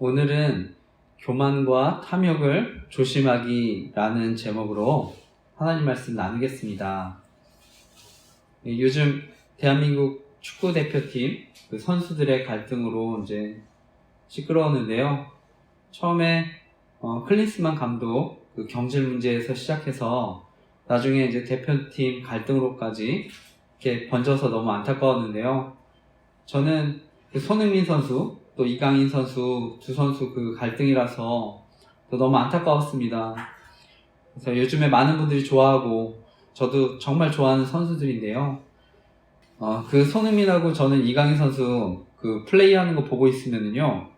오늘은 교만과 탐욕을 조심하기라는 제목으로 하나님 말씀 나누겠습니다. 요즘 대한민국 축구 대표팀 선수들의 갈등으로 이제 시끄러웠는데요. 처음에 클린스만 감독 경질 문제에서 시작해서 나중에 이제 대표팀 갈등으로까지 이렇게 번져서 너무 안타까웠는데요. 저는 손흥민 선수 또 이강인 선수 두 선수 갈등이라서 또 너무 안타까웠습니다. 그래서 요즘에 많은 분들이 좋아하고 저도 정말 좋아하는 선수들인데요. 손흥민하고 저는 이강인 선수 플레이하는 거 보고 있으면요,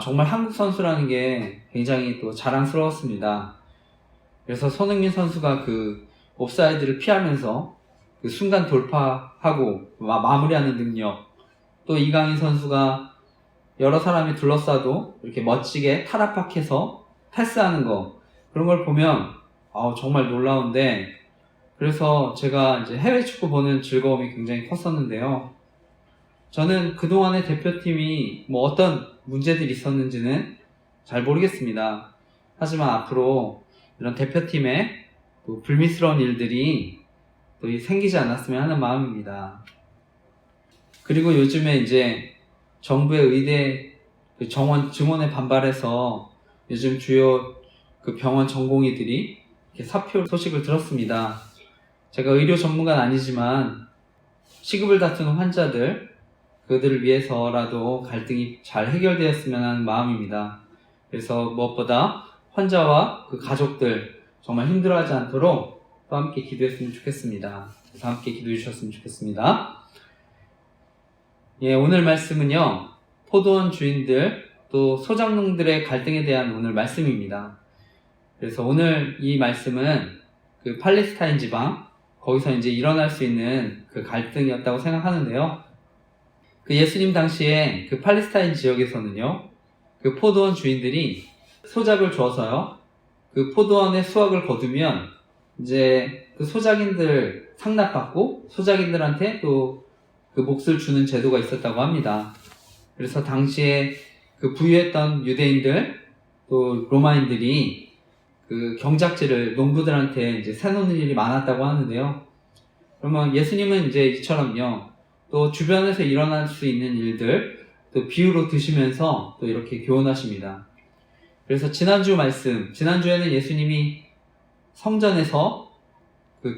정말 한국 선수라는 게 굉장히 또 자랑스러웠습니다. 그래서 손흥민 선수가 옵사이드를 피하면서 순간 돌파하고 마무리하는 능력, 또 이강인 선수가 여러 사람이 둘러싸도 이렇게 멋지게 탈압박해서 패스하는 거, 그런 걸 보면 정말 놀라운데, 그래서 제가 이제 해외 축구 보는 즐거움이 굉장히 컸었는데요. 저는 그동안의 대표팀이 어떤 문제들이 있었는지는 잘 모르겠습니다. 하지만 앞으로 이런 대표팀에 불미스러운 일들이 또 생기지 않았으면 하는 마음입니다. 그리고 요즘에 이제 정부의 의대 증원에 반발해서 요즘 주요 병원 전공의들이 이렇게 사표 소식을 들었습니다. 제가 의료 전문가는 아니지만 시급을 다투는 환자들, 그들을 위해서라도 갈등이 잘 해결되었으면 하는 마음입니다. 그래서 무엇보다 환자와 가족들 정말 힘들어하지 않도록 또 함께 기도했으면 좋겠습니다. 그래서 함께 기도해 주셨으면 좋겠습니다. 오늘 말씀은요, 포도원 주인들 또 소장농들의 갈등에 대한 오늘 말씀입니다. 그래서 오늘 이 말씀은 팔레스타인 지방, 거기서 이제 일어날 수 있는 갈등이었다고 생각하는데요. 예수님 당시에 팔레스타인 지역에서는요, 포도원 주인들이 소작을 줘서요, 포도원의 수확을 거두면 이제 소작인들 상납받고 소작인들한테 또 몫을 주는 제도가 있었다고 합니다. 그래서 당시에 부유했던 유대인들 또 로마인들이 경작지를 농부들한테 이제 세놓는 일이 많았다고 하는데요. 그러면 예수님은 이제 이처럼요, 또 주변에서 일어날 수 있는 일들 또 비유로 드시면서 또 이렇게 교훈하십니다. 그래서 지난주에는 예수님이 성전에서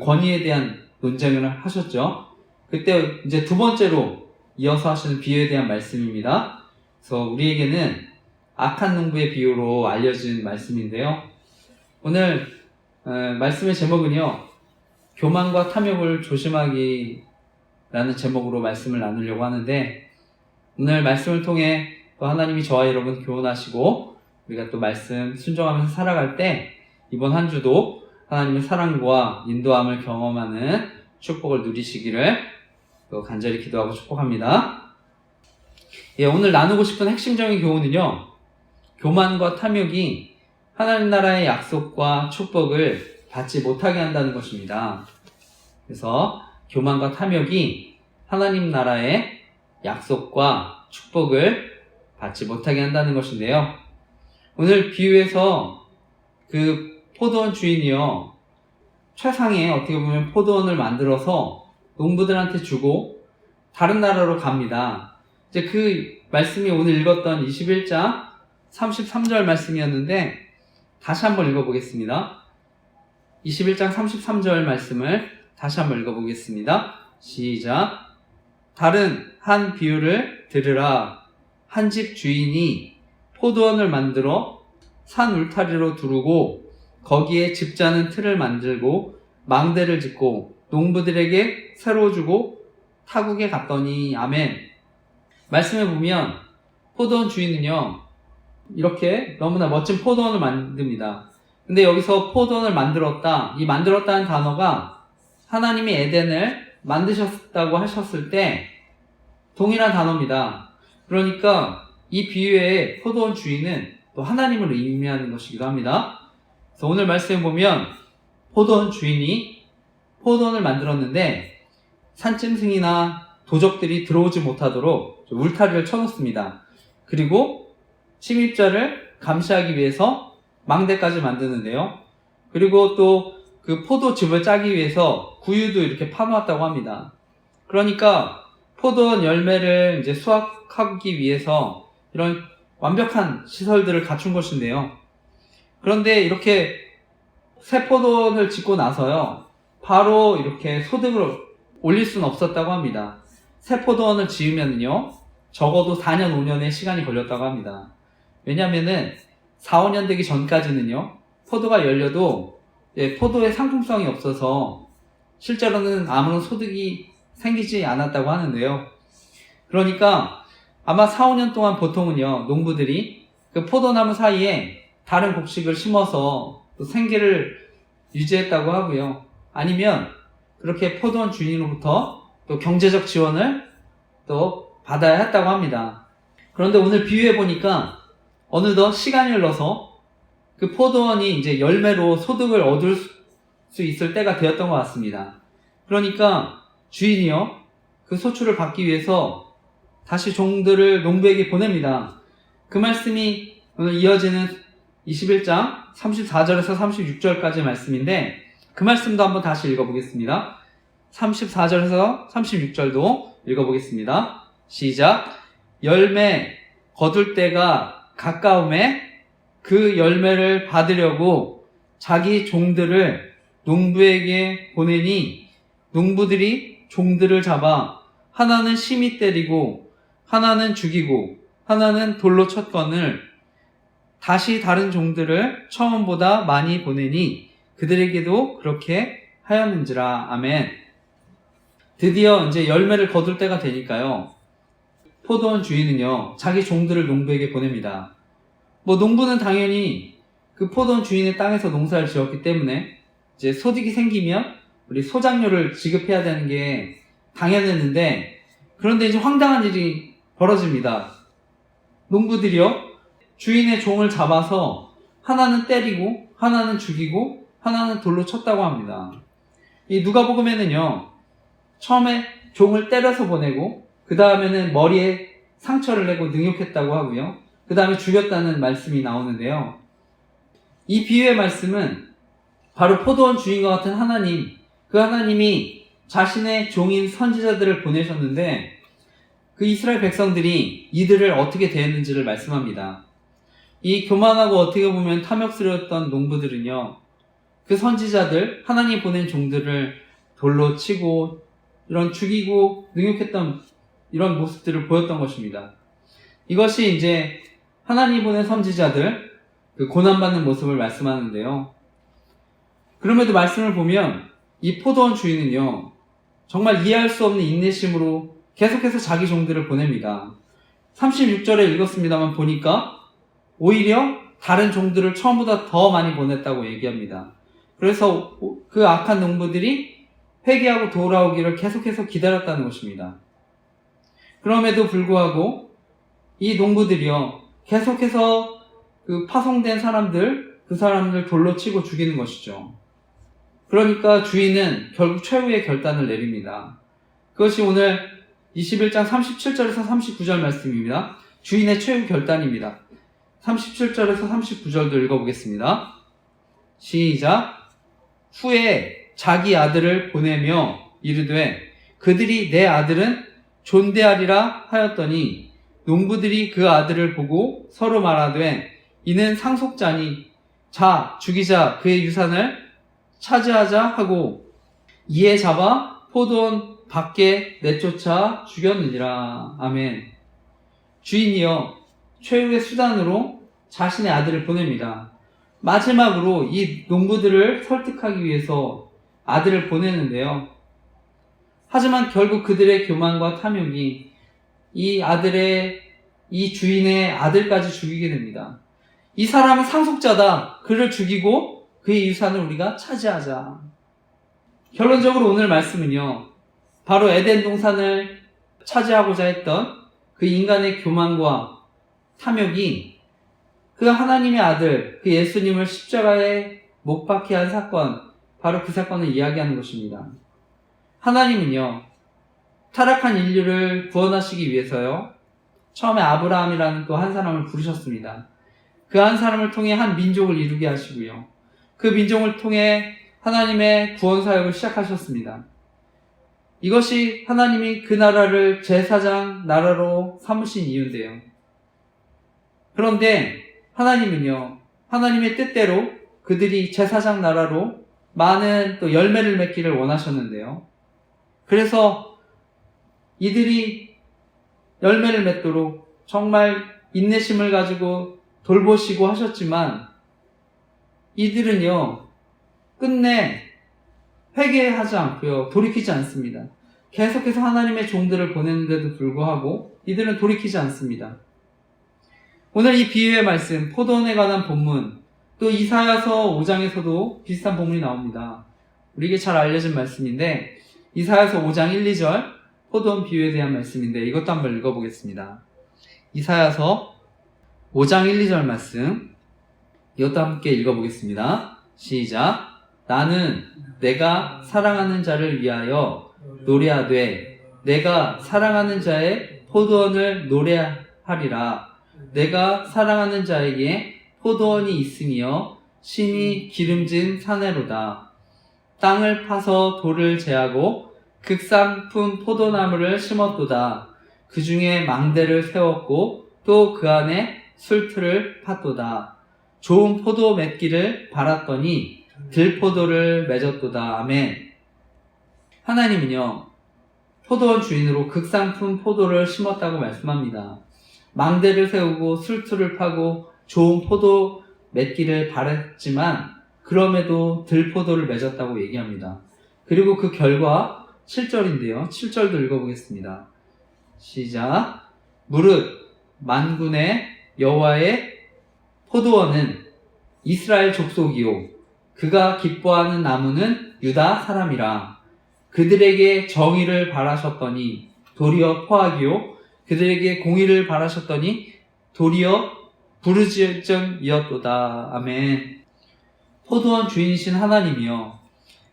권위에 대한 논쟁을 하셨죠. 그때 이제 두 번째로 이어서 하시는 비유에 대한 말씀입니다. 그래서 우리에게는 악한 농부의 비유로 알려진 말씀인데요. 오늘 말씀의 제목은요, 교만과 탐욕을 조심하기라는 제목으로 말씀을 나누려고 하는데, 오늘 말씀을 통해 또 하나님이 저와 여러분 교훈하시고 우리가 또 말씀 순종하면서 살아갈 때 이번 한 주도 하나님의 사랑과 인도함을 경험하는 축복을 누리시기를 또 간절히 기도하고 축복합니다. 오늘 나누고 싶은 핵심적인 교훈은요, 교만과 탐욕이 하나님 나라의 약속과 축복을 받지 못하게 한다는 것입니다. 그래서 교만과 탐욕이 하나님 나라의 약속과 축복을 받지 못하게 한다는 것인데요. 오늘 비유에서 포도원 주인이요, 최상의 어떻게 보면 포도원을 만들어서 농부들한테 주고 다른 나라로 갑니다. 이제 말씀이 오늘 읽었던 21장 33절 말씀이었는데 다시 한번 읽어보겠습니다. 21장 33절 말씀을 다시 한번 읽어보겠습니다. 시작. 다른 한 비유를 들으라. 한 집 주인이 포도원을 만들어 산 울타리로 두르고 거기에 집자는 틀을 만들고 망대를 짓고 농부들에게 새로 주고 타국에 갔더니. 아멘. 말씀에 보면 포도원 주인은요, 이렇게 너무나 멋진 포도원을 만듭니다. 근데 여기서 포도원을 만들었다, 이 만들었다는 단어가 하나님이 에덴을 만드셨다고 하셨을 때 동일한 단어입니다. 그러니까 이 비유의 포도원 주인은 또 하나님을 의미하는 것이기도 합니다. 그래서 오늘 말씀에 보면 포도원 주인이 포도원을 만들었는데 산짐승이나 도적들이 들어오지 못하도록 울타리를 쳐놓습니다. 그리고 침입자를 감시하기 위해서 망대까지 만드는데요. 그리고 또 그 포도즙을 짜기 위해서 구유도 이렇게 파놓았다고 합니다. 그러니까 포도원 열매를 이제 수확하기 위해서 이런 완벽한 시설들을 갖춘 것인데요. 그런데 이렇게 새 포도원을 짓고 나서요, 바로 이렇게 소득을 올릴 수는 없었다고 합니다. 새 포도원을 지으면요, 적어도 4년, 5년의 시간이 걸렸다고 합니다. 왜냐면은 4, 5년 되기 전까지는요, 포도가 열려도 포도의 상품성이 없어서 실제로는 아무런 소득이 생기지 않았다고 하는데요. 그러니까 아마 4, 5년 동안 보통은요, 농부들이 그 포도나무 사이에 다른 곡식을 심어서 또 생계를 유지했다고 하고요. 아니면 그렇게 포도원 주인으로부터 또 경제적 지원을 또 받아야 했다고 합니다. 그런데 오늘 비유해 보니까 어느덧 시간이 흘러서 그 포도원이 이제 열매로 소득을 얻을 수 있을 때가 되었던 것 같습니다. 그러니까 주인이요, 그 소출을 받기 위해서 다시 종들을 농부에게 보냅니다. 그 말씀이 오늘 이어지는 21장 34절에서 36절까지의 말씀인데, 그 말씀도 한번 다시 읽어보겠습니다. 34절에서 36절도 읽어보겠습니다. 시작. 열매 거둘 때가 가까움에 그 열매를 받으려고 자기 종들을 농부에게 보내니, 농부들이 종들을 잡아 하나는 심히 때리고 하나는 죽이고 하나는 돌로 쳤거늘 다시 다른 종들을 처음보다 많이 보내니 그들에게도 그렇게 하였는지라. 아멘. 드디어 이제 열매를 거둘 때가 되니까요, 포도원 주인은요, 자기 종들을 농부에게 보냅니다. 농부는 당연히 그 포도원 주인의 땅에서 농사를 지었기 때문에 이제 소득이 생기면 우리 소작료를 지급해야 되는 게 당연했는데, 그런데 이제 황당한 일이 벌어집니다. 농부들이요, 주인의 종을 잡아서 하나는 때리고 하나는 죽이고 하나는 돌로 쳤다고 합니다. 이 누가복음에는요, 처음에 종을 때려서 보내고 그 다음에는 머리에 상처를 내고 능욕했다고 하고요, 그 다음에 죽였다는 말씀이 나오는데요. 이 비유의 말씀은 바로 포도원 주인과 같은 하나님, 그 하나님이 자신의 종인 선지자들을 보내셨는데 그 이스라엘 백성들이 이들을 어떻게 대했는지를 말씀합니다. 이 교만하고 어떻게 보면 탐욕스러웠던 농부들은요, 그 선지자들, 하나님 보낸 종들을 돌로 치고 이런 죽이고 능욕했던 이런 모습들을 보였던 것입니다. 이것이 이제 하나님 보낸 선지자들, 그 고난받는 모습을 말씀하는데요. 그럼에도 말씀을 보면 이 포도원 주인은요, 정말 이해할 수 없는 인내심으로 계속해서 자기 종들을 보냅니다. 36절에 읽었습니다만 보니까 오히려 다른 종들을 처음보다 더 많이 보냈다고 얘기합니다. 그래서 그 악한 농부들이 회개하고 돌아오기를 계속해서 기다렸다는 것입니다. 그럼에도 불구하고 이 농부들이요, 계속해서 그 파송된 사람들, 그 사람들 돌로 치고 죽이는 것이죠. 그러니까 주인은 결국 최후의 결단을 내립니다. 그것이 오늘 21장 37절에서 39절 말씀입니다. 주인의 최후 결단입니다. 37절에서 39절도 읽어보겠습니다. 시작. 후에 자기 아들을 보내며 이르되 그들이 내 아들은 존대하리라 하였더니 농부들이 그 아들을 보고 서로 말하되 이는 상속자니 자 죽이자 그의 유산을 차지하자 하고 이에 잡아 포도원 밖에 내쫓아 죽였느니라. 아멘. 주인이여 최후의 수단으로 자신의 아들을 보냅니다. 마지막으로 이 농부들을 설득하기 위해서 아들을 보내는데요. 하지만 결국 그들의 교만과 탐욕이 이 주인의 아들까지 죽이게 됩니다. 이 사람은 상속자다. 그를 죽이고 그의 유산을 우리가 차지하자. 결론적으로 오늘 말씀은요, 바로 에덴 동산을 차지하고자 했던 그 인간의 교만과 탐욕이 그 하나님의 아들, 그 예수님을 십자가에 못 박게 한 사건, 바로 그 사건을 이야기하는 것입니다. 하나님은요, 타락한 인류를 구원하시기 위해서요, 처음에 아브라함이라는 또 한 사람을 부르셨습니다. 그 한 사람을 통해 한 민족을 이루게 하시고요. 그 민족을 통해 하나님의 구원 사역을 시작하셨습니다. 이것이 하나님이 그 나라를 제사장 나라로 삼으신 이유인데요. 그런데 하나님은요, 하나님의 뜻대로 그들이 제사장 나라로 많은 또 열매를 맺기를 원하셨는데요. 그래서 이들이 열매를 맺도록 정말 인내심을 가지고 돌보시고 하셨지만 이들은요, 끝내 회개하지 않고요, 돌이키지 않습니다. 계속해서 하나님의 종들을 보냈는데도 불구하고 이들은 돌이키지 않습니다. 오늘 이 비유의 말씀, 포도원에 관한 본문, 또 이사야서 5장에서도 비슷한 본문이 나옵니다. 우리에게 잘 알려진 말씀인데 이사야서 5장 1, 2절 포도원 비유에 대한 말씀인데 이것도 한번 읽어보겠습니다. 이사야서 5장 1, 2절 말씀, 이것도 함께 읽어보겠습니다. 시작. 나는 내가 사랑하는 자를 위하여 노래하되 내가 사랑하는 자의 포도원을 노래하리라. 내가 사랑하는 자에게 포도원이 있으며 심히 기름진 사내로다. 땅을 파서 돌을 제하고 극상품 포도나무를 심었도다. 그 중에 망대를 세웠고 또 그 안에 술틀을 팠도다. 좋은 포도 맺기를 바랐더니 들포도를 맺었도다. 아멘. 하나님은요, 포도원 주인으로 극상품 포도를 심었다고 말씀합니다. 망대를 세우고 술틀을 파고 좋은 포도 맺기를 바랐지만 그럼에도 들포도를 맺었다고 얘기합니다. 그리고 그 결과 7절인데요. 7절도 읽어보겠습니다. 시작. 무릇 만군의 여호와의 포도원은 이스라엘 족속이요 그가 기뻐하는 나무는 유다 사람이라. 그들에게 정의를 바라셨더니 도리어 포악이요 그들에게 공의를 바라셨더니 도리어 부르짖음이었도다. 아멘. 포도원 주인이신 하나님이요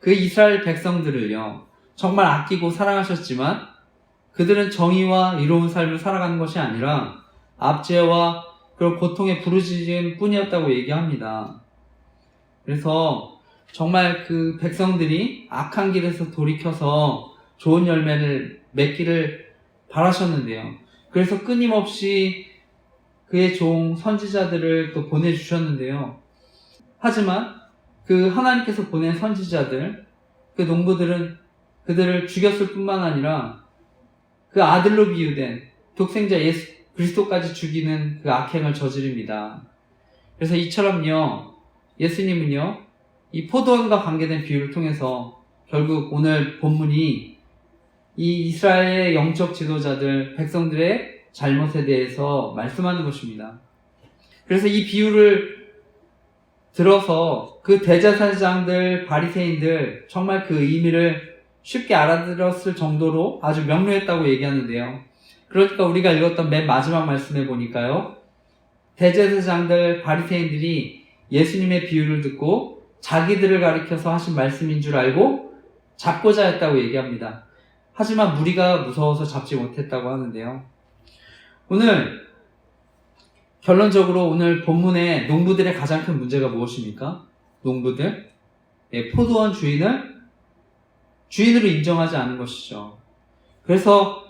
그 이스라엘 백성들을요 정말 아끼고 사랑하셨지만 그들은 정의와 이로운 삶을 살아가는 것이 아니라 압제와 그런 고통의 부르짖음 뿐이었다고 얘기합니다. 그래서 정말 그 백성들이 악한 길에서 돌이켜서 좋은 열매를 맺기를 바라셨는데요. 그래서 끊임없이 그의 종 선지자들을 또 보내주셨는데요. 하지만 그 하나님께서 보낸 선지자들, 그 농부들은 그들을 죽였을 뿐만 아니라 그 아들로 비유된 독생자 예수 그리스도까지 죽이는 그 악행을 저지릅니다. 그래서 이처럼요, 예수님은요, 이 포도원과 관계된 비유를 통해서 결국 오늘 본문이 이 이스라엘의 영적 지도자들, 백성들의 잘못에 대해서 말씀하는 것입니다. 그래서 이 비유를 들어서 그 대제사장들, 바리새인들 정말 그 의미를 쉽게 알아들었을 정도로 아주 명료했다고 얘기하는데요. 그러니까 우리가 읽었던 맨 마지막 말씀에 보니까요, 대제사장들, 바리새인들이 예수님의 비유를 듣고 자기들을 가리켜서 하신 말씀인 줄 알고 잡고자 했다고 얘기합니다. 하지만 무리가 무서워서 잡지 못했다고 하는데요. 오늘 결론적으로 오늘 본문의 농부들의 가장 큰 문제가 무엇입니까? 농부들, 포도원 주인을 주인으로 인정하지 않은 것이죠. 그래서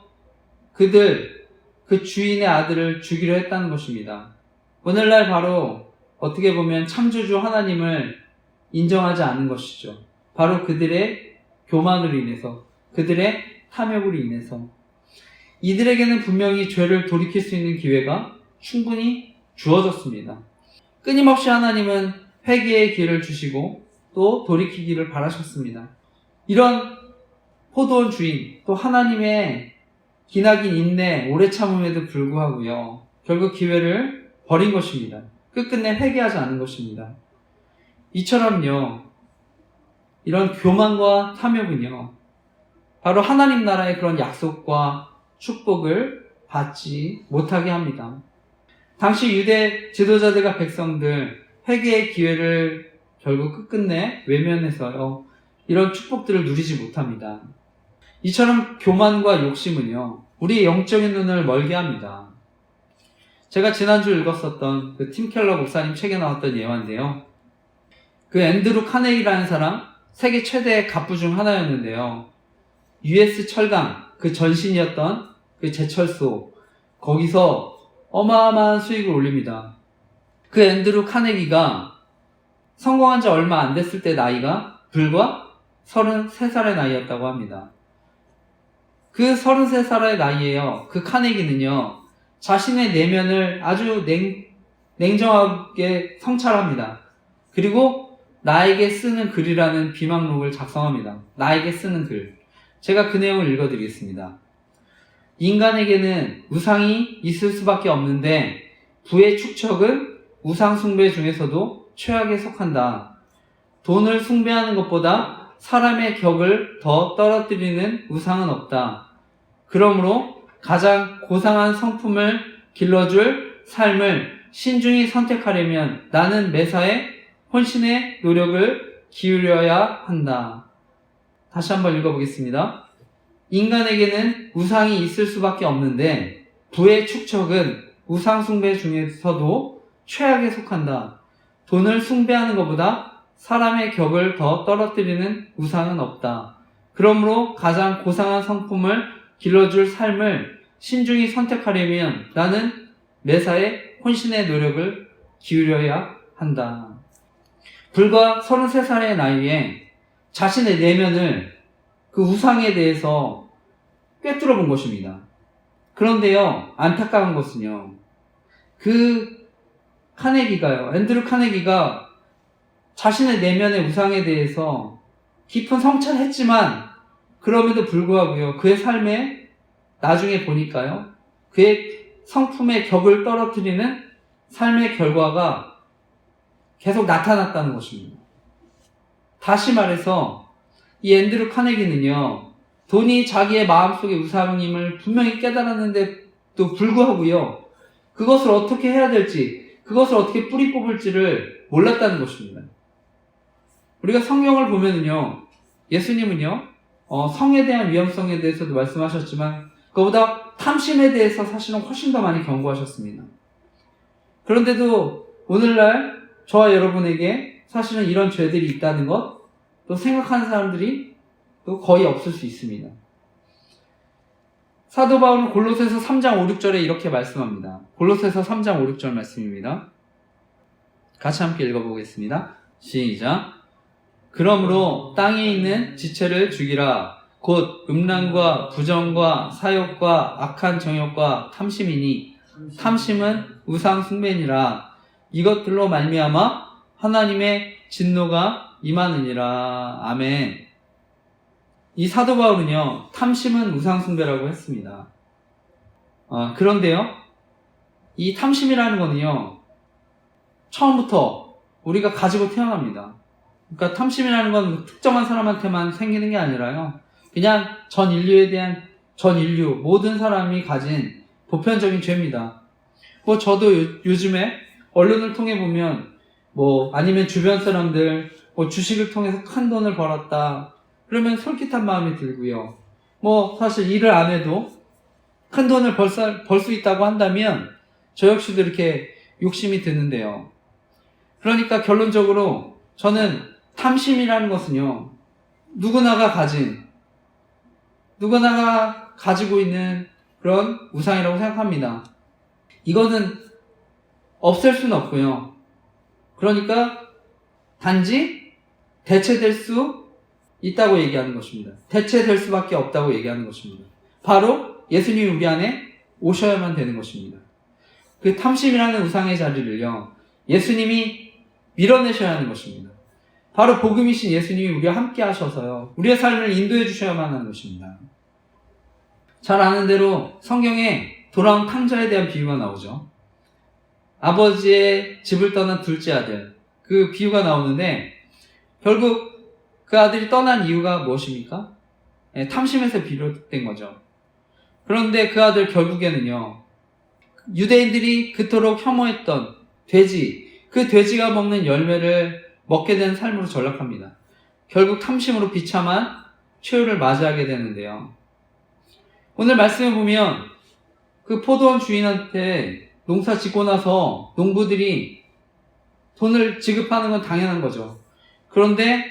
그 주인의 아들을 죽이려 했다는 것입니다. 오늘날 바로 어떻게 보면 창조주 하나님을 인정하지 않은 것이죠. 바로 그들의 교만으로 인해서, 그들의 탐욕으로 인해서. 이들에게는 분명히 죄를 돌이킬 수 있는 기회가 충분히 주어졌습니다. 끊임없이 하나님은 회개의 기회를 주시고 또 돌이키기를 바라셨습니다. 이런 포도원 주인, 또 하나님의 기나긴 인내, 오래 참음에도 불구하고요, 결국 기회를 버린 것입니다. 끝끝내 회개하지 않은 것입니다. 이처럼요, 이런 교만과 탐욕은요, 바로 하나님 나라의 그런 약속과 축복을 받지 못하게 합니다. 당시 유대 지도자들과 백성들, 회개의 기회를 결국 끝끝내 외면해서요, 이런 축복들을 누리지 못합니다. 이처럼 교만과 욕심은요, 우리의 영적인 눈을 멀게 합니다. 제가 지난주 읽었었던 그 팀 켈러 목사님 책에 나왔던 예화인데요. 그 앤드루 카네기라는 사람, 세계 최대의 갑부 중 하나였는데요. US 철강, 그 전신이었던 그 제철소, 거기서 어마어마한 수익을 올립니다. 그 앤드루 카네기가 성공한 지 얼마 안 됐을 때 나이가 불과 33살의 나이였다고 합니다. 그 33살의 나이에요. 그 카네기는요, 자신의 내면을 아주 냉정하게 성찰합니다. 그리고 나에게 쓰는 글이라는 비망록을 작성합니다. 나에게 쓰는 글. 제가 그 내용을 읽어드리겠습니다. 인간에게는 우상이 있을 수밖에 없는데 부의 축척은 우상 숭배 중에서도 최악에 속한다. 돈을 숭배하는 것보다 사람의 격을 더 떨어뜨리는 우상은 없다. 그러므로 가장 고상한 성품을 길러줄 삶을 신중히 선택하려면 나는 매사에 혼신의 노력을 기울여야 한다. 다시 한번 읽어보겠습니다. 인간에게는 우상이 있을 수밖에 없는데 부의 축척은 우상 숭배 중에서도 최악에 속한다. 돈을 숭배하는 것보다 사람의 격을 더 떨어뜨리는 우상은 없다. 그러므로 가장 고상한 성품을 길러줄 삶을 신중히 선택하려면 나는 매사에 혼신의 노력을 기울여야 한다. 불과 33살의 나이에 자신의 내면을 그 우상에 대해서 꿰뚫어 본 것입니다. 그런데요, 안타까운 것은요, 그 카네기가요, 앤드루 카네기가 자신의 내면의 우상에 대해서 깊은 성찰을 했지만 그럼에도 불구하고요, 그의 삶에 나중에 보니까요, 그의 성품의 격을 떨어뜨리는 삶의 결과가 계속 나타났다는 것입니다. 다시 말해서 이 앤드루 카네기는요, 돈이 자기의 마음속의 우상임을 분명히 깨달았는데도 불구하고요, 그것을 어떻게 해야 될지, 그것을 어떻게 뿌리 뽑을지를 몰랐다는 것입니다. 우리가 성경을 보면은요, 예수님은요, 성에 대한 위험성에 대해서도 말씀하셨지만 그보다 탐심에 대해서 사실은 훨씬 더 많이 경고하셨습니다. 그런데도 오늘날 저와 여러분에게 사실은 이런 죄들이 있다는 것, 또 생각하는 사람들이 또 거의 없을 수 있습니다. 사도 바울은 골로새서 3장 5, 6절에 이렇게 말씀합니다. 골로새서 3장 5, 6절 말씀입니다. 같이 함께 읽어보겠습니다. 시작. 그러므로 땅에 있는 지체를 죽이라. 곧 음란과 부정과 사욕과 악한 정욕과 탐심이니 탐심은 우상 숭배니라. 이것들로 말미암아 하나님의 진노가 임하느니라. 아멘. 이 사도 바울은요, 탐심은 우상 숭배라고 했습니다. 그런데요, 이 탐심이라는 거는요, 처음부터 우리가 가지고 태어납니다. 그러니까 탐심이라는 건 특정한 사람한테만 생기는 게 아니라요, 그냥 전 인류 모든 사람이 가진 보편적인 죄입니다. 저도 요즘에 언론을 통해 보면 아니면 주변 사람들 주식을 통해서 큰 돈을 벌었다 그러면 솔깃한 마음이 들고요. 사실 일을 안 해도 큰 돈을 벌 수 있다고 한다면 저 역시도 이렇게 욕심이 드는데요. 그러니까 결론적으로 저는 탐심이라는 것은요, 누구나가 가지고 있는 그런 우상이라고 생각합니다. 이거는 없앨 수는 없고요. 그러니까 단지 대체될 수 있다고 얘기하는 것입니다. 대체될 수밖에 없다고 얘기하는 것입니다. 바로 예수님이 우리 안에 오셔야만 되는 것입니다. 그 탐심이라는 우상의 자리를요, 예수님이 밀어내셔야 하는 것입니다. 바로 복음이신 예수님이 우리와 함께 하셔서요, 우리의 삶을 인도해 주셔야만 하는 것입니다. 잘 아는 대로 성경에 돌아온 탕자에 대한 비유가 나오죠. 아버지의 집을 떠난 둘째 아들, 그 비유가 나오는데 결국 그 아들이 떠난 이유가 무엇입니까? 탐심에서 비롯된 거죠. 그런데 그 아들 결국에는요, 유대인들이 그토록 혐오했던 그 돼지가 먹는 열매를 먹게 된 삶으로 전락합니다. 결국 탐심으로 비참한 최후를 맞이하게 되는데요. 오늘 말씀을 보면 그 포도원 주인한테 농사 짓고 나서 농부들이 돈을 지급하는 건 당연한 거죠. 그런데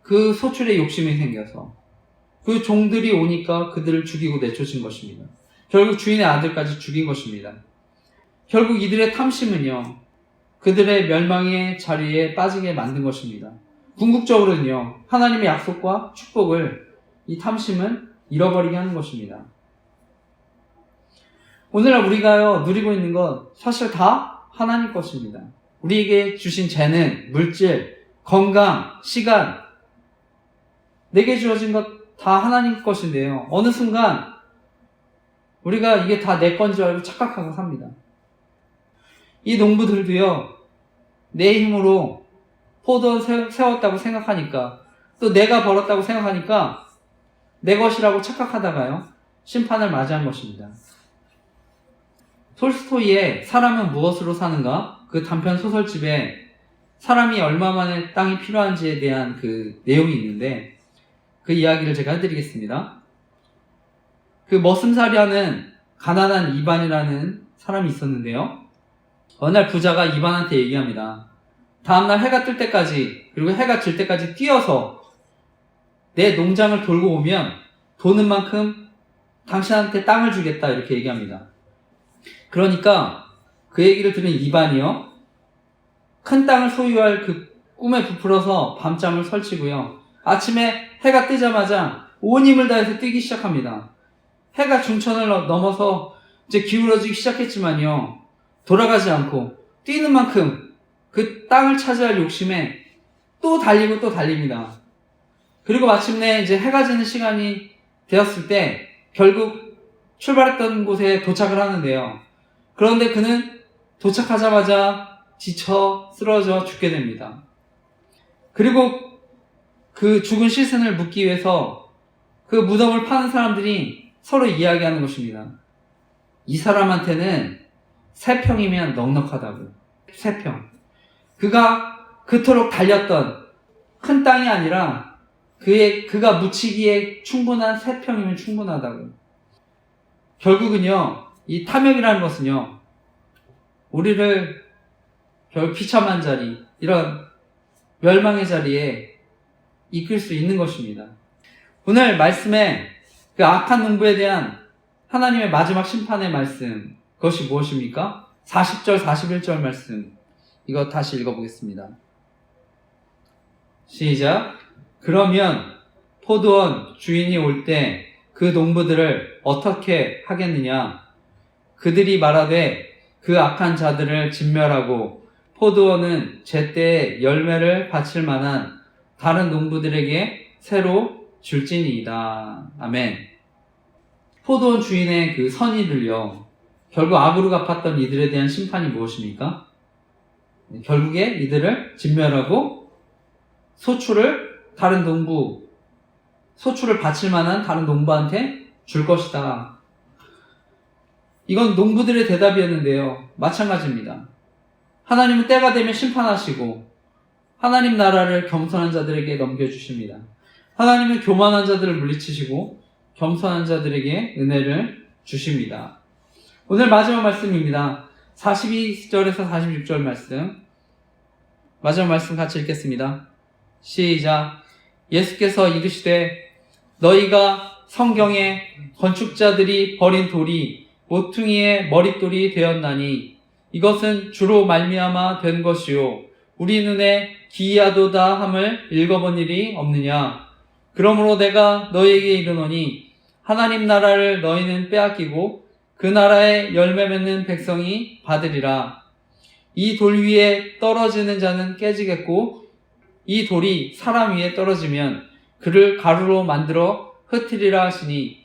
그 소출에 욕심이 생겨서 그 종들이 오니까 그들을 죽이고 내쫓은 것입니다. 결국 주인의 아들까지 죽인 것입니다. 결국 이들의 탐심은요, 그들의 멸망의 자리에 빠지게 만든 것입니다. 궁극적으로는요, 하나님의 약속과 축복을 이 탐심은 잃어버리게 하는 것입니다. 오늘날 우리가 누리고 있는 건 사실 다 하나님 것입니다. 우리에게 주신 재능, 물질, 건강, 시간, 내게 주어진 것 다 하나님 것인데요. 어느 순간 우리가 이게 다 내 건 줄 알고 착각하고 삽니다. 이 농부들도요, 내 힘으로 포도원 세웠다고 생각하니까, 또 내가 벌었다고 생각하니까 내 것이라고 착각하다가요, 심판을 맞이한 것입니다. 톨스토이의 사람은 무엇으로 사는가? 그 단편 소설집에 사람이 얼마만에 땅이 필요한지에 대한 그 내용이 있는데, 그 이야기를 제가 해드리겠습니다. 그 머슴살이하는 가난한 이반이라는 사람이 있었는데요. 어느 날 부자가 이반한테 얘기합니다. 다음날 해가 뜰 때까지, 그리고 해가 질 때까지 뛰어서 내 농장을 돌고 오면 도는 만큼 당신한테 땅을 주겠다, 이렇게 얘기합니다. 그러니까 그 얘기를 들은 이반이요, 큰 땅을 소유할 그 꿈에 부풀어서 밤잠을 설치고요, 아침에 해가 뜨자마자 온 힘을 다해서 뛰기 시작합니다. 해가 중천을 넘어서 이제 기울어지기 시작했지만요, 돌아가지 않고 뛰는 만큼 그 땅을 차지할 욕심에 또 달리고 또 달립니다. 그리고 마침내 이제 해가 지는 시간이 되었을 때 결국 출발했던 곳에 도착을 하는데요. 그런데 그는 도착하자마자 지쳐 쓰러져 죽게 됩니다. 그리고 그 죽은 시신을 묻기 위해서 그 무덤을 파는 사람들이 서로 이야기하는 것입니다. 이 사람한테는 3평이면 넉넉하다고. 3평. 그가 그토록 달렸던 큰 땅이 아니라 그가 묻히기에 충분한 3평이면 충분하다고. 결국은요, 이 탐욕이라는 것은요, 우리를 결국 비참한 자리, 이런 멸망의 자리에 이끌 수 있는 것입니다. 오늘 말씀에 그 악한 농부에 대한 하나님의 마지막 심판의 말씀, 그것이 무엇입니까? 40절, 41절 말씀, 이거 다시 읽어보겠습니다. 시작. 그러면 포도원 주인이 올 때 그 농부들을 어떻게 하겠느냐? 그들이 말하되 그 악한 자들을 진멸하고 포도원은 제때에 열매를 바칠 만한 다른 농부들에게 새로 줄지니이다. 아멘. 포도원 주인의 그 선의를요, 결국 악으로 갚았던 이들에 대한 심판이 무엇입니까? 결국에 이들을 진멸하고 소출을 바칠 만한 다른 농부한테 줄 것이다. 이건 농부들의 대답이었는데요, 마찬가지입니다. 하나님은 때가 되면 심판하시고 하나님 나라를 겸손한 자들에게 넘겨주십니다. 하나님은 교만한 자들을 물리치시고 겸손한 자들에게 은혜를 주십니다. 오늘 마지막 말씀입니다. 42절에서 46절 말씀, 마지막 말씀 같이 읽겠습니다. 시작. 예수께서 이르시되 너희가 성경에 건축자들이 버린 돌이 모퉁이의 머릿돌이 되었나니 이것은 주로 말미암아 된 것이요 우리 눈에 기이하도다 함을 읽어본 일이 없느냐. 그러므로 내가 너희에게 이르노니 하나님 나라를 너희는 빼앗기고 그 나라의 열매 맺는 백성이 받으리라. 이 돌 위에 떨어지는 자는 깨지겠고 이 돌이 사람 위에 떨어지면 그를 가루로 만들어 흩으리라 하시니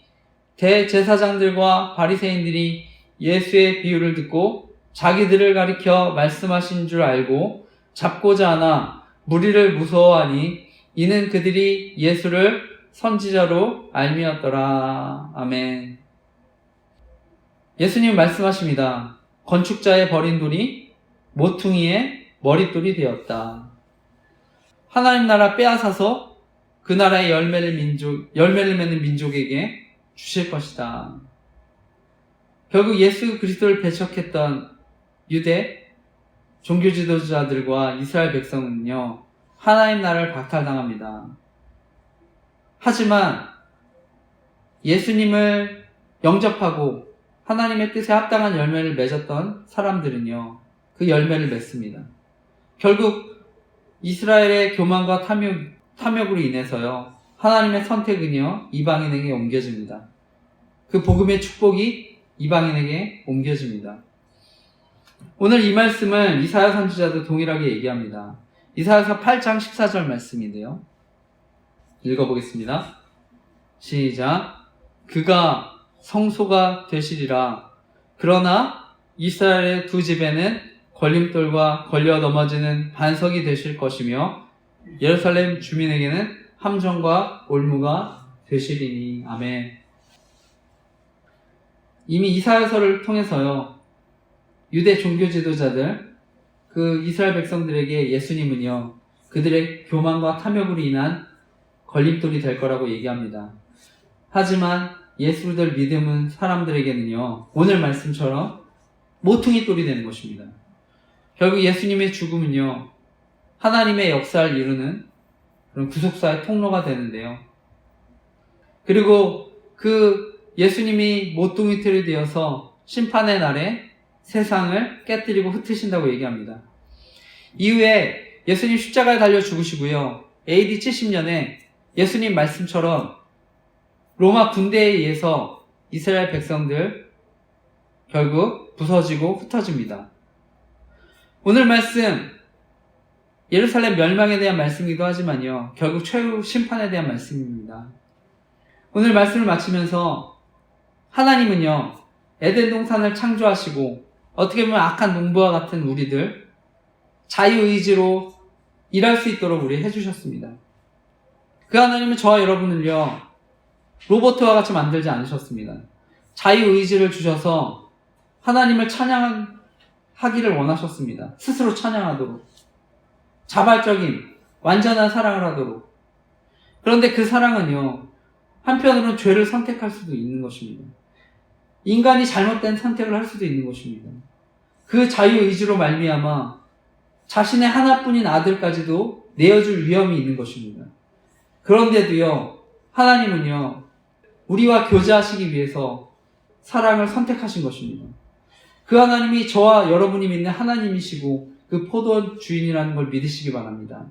대제사장들과 바리새인들이 예수의 비유를 듣고 자기들을 가리켜 말씀하신 줄 알고 잡고자 하나 무리를 무서워하니 이는 그들이 예수를 선지자로 알미었더라. 아멘. 예수님 말씀하십니다. 건축자의 버린 돌이 모퉁이의 머릿돌이 되었다. 하나님 나라 빼앗아서 그 나라의 열매를 맺는 민족에게 주실 것이다. 결국 예수 그리스도를 배척했던 유대 종교 지도자들과 이스라엘 백성은요, 하나님 나라를 박탈당합니다. 하지만 예수님을 영접하고 하나님의 뜻에 합당한 열매를 맺었던 사람들은요, 그 열매를 맺습니다. 결국 이스라엘의 교만과 탐욕으로 인해서요, 하나님의 선택은요, 이방인에게 옮겨집니다. 그 복음의 축복이 이방인에게 옮겨집니다. 오늘 이 말씀을 이사야 선지자도 동일하게 얘기합니다. 이사야서 8장 14절 말씀인데요. 읽어보겠습니다. 시작. 그가 성소가 되시리라. 그러나 이스라엘의 두 집에는 걸림돌과 걸려 넘어지는 반석이 되실 것이며 예루살렘 주민에게는 함정과 올무가 되시리니. 아멘. 이미 이사야서를 통해서요, 유대 종교 지도자들, 그 이스라엘 백성들에게 예수님은요, 그들의 교만과 탐욕으로 인한 걸림돌이 될 거라고 얘기합니다. 하지만 예수를 믿는 사람들에게는요, 오늘 말씀처럼 모퉁이 돌이 되는 것입니다. 결국 예수님의 죽음은요, 하나님의 역사를 이루는 그런 구속사의 통로가 되는데요. 그리고 그 예수님이 모퉁이 돌이 되어서 심판의 날에 세상을 깨뜨리고 흩으신다고 얘기합니다. 이후에 예수님 십자가에 달려 죽으시고요, AD 70년에 예수님 말씀처럼 로마 군대에 의해서 이스라엘 백성들 결국 부서지고 흩어집니다. 오늘 말씀, 예루살렘 멸망에 대한 말씀이기도 하지만요, 결국 최후 심판에 대한 말씀입니다. 오늘 말씀을 마치면서 하나님은요, 에덴 동산을 창조하시고 어떻게 보면 악한 농부와 같은 우리들 자유의지로 일할 수 있도록 우리 해주셨습니다. 그 하나님은 저와 여러분을요, 로봇과 같이 만들지 않으셨습니다. 자유의지를 주셔서 하나님을 찬양하기를 원하셨습니다. 스스로 찬양하도록, 자발적인 완전한 사랑을 하도록. 그런데 그 사랑은요, 한편으로는 죄를 선택할 수도 있는 것입니다. 인간이 잘못된 선택을 할 수도 있는 것입니다. 그 자유의지로 말미암아 자신의 하나뿐인 아들까지도 내어줄 위험이 있는 것입니다. 그런데도요, 하나님은요, 우리와 교제하시기 위해서 사랑을 선택하신 것입니다. 그 하나님이 저와 여러분이 믿는 하나님이시고 그 포도 주인이라는 걸 믿으시기 바랍니다.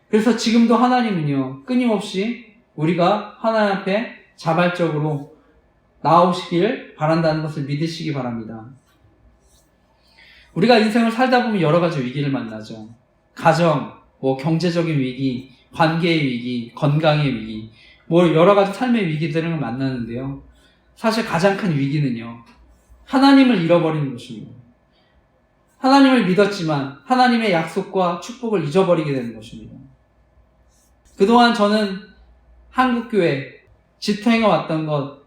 그래서 지금도 하나님은요, 끊임없이 우리가 하나님 앞에 자발적으로 나오시길 바란다는 것을 믿으시기 바랍니다. 우리가 인생을 살다 보면 여러 가지 위기를 만나죠. 가정, 경제적인 위기, 관계의 위기, 건강의 위기, 여러 가지 삶의 위기들을 만나는데요. 사실 가장 큰 위기는요, 하나님을 잃어버리는 것입니다. 하나님을 믿었지만 하나님의 약속과 축복을 잊어버리게 되는 것입니다. 그동안 저는 한국교회 지탱해 왔던 것,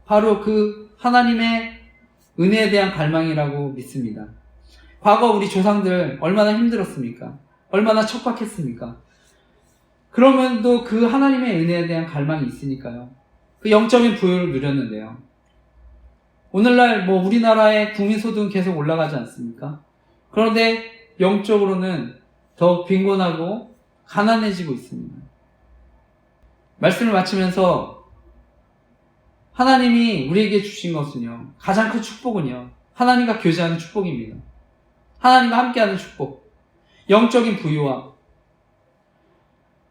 바로 그 하나님의 은혜에 대한 갈망이라고 믿습니다. 과거 우리 조상들 얼마나 힘들었습니까? 얼마나 척박했습니까? 그러면도 그 하나님의 은혜에 대한 갈망이 있으니까요. 그 영적인 부유를 누렸는데요. 오늘날 우리나라의 국민소득은 계속 올라가지 않습니까? 그런데 영적으로는 더 빈곤하고 가난해지고 있습니다. 말씀을 마치면서 하나님이 우리에게 주신 것은요, 가장 큰 축복은요, 하나님과 교제하는 축복입니다. 하나님과 함께하는 축복, 영적인 부유와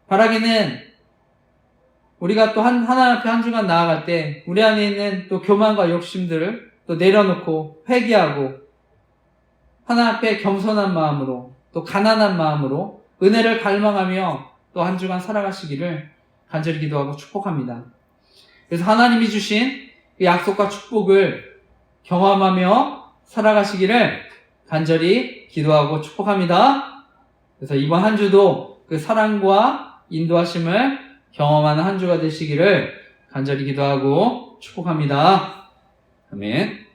바라기는 우리가 또 하나님 앞에 한 주간 나아갈 때 우리 안에 있는 또 교만과 욕심들을 또 내려놓고 회개하고 하나님 앞에 겸손한 마음으로 또 가난한 마음으로 은혜를 갈망하며 또 한 주간 살아가시기를 간절히 기도하고 축복합니다. 그래서 하나님이 주신 그 약속과 축복을 경험하며 살아가시기를 간절히 기도하고 축복합니다. 그래서 이번 한 주도 그 사랑과 인도하심을 경험하는 한 주가 되시기를 간절히 기도하고 축복합니다. 아멘.